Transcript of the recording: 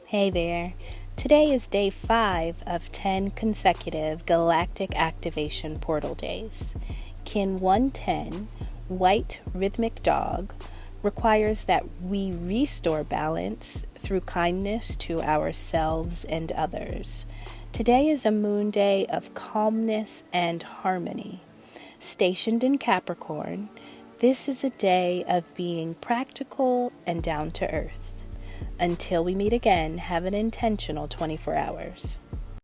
Hey there. Today is day 5 of 10 consecutive galactic activation portal days. Kin 110, White Rhythmic Dog, requires that we restore balance through kindness to ourselves and others. Today is a moon day of calmness and harmony. Stationed in Capricorn, this is a day of being practical and down to earth. Until we meet again, have an intentional 24 hours.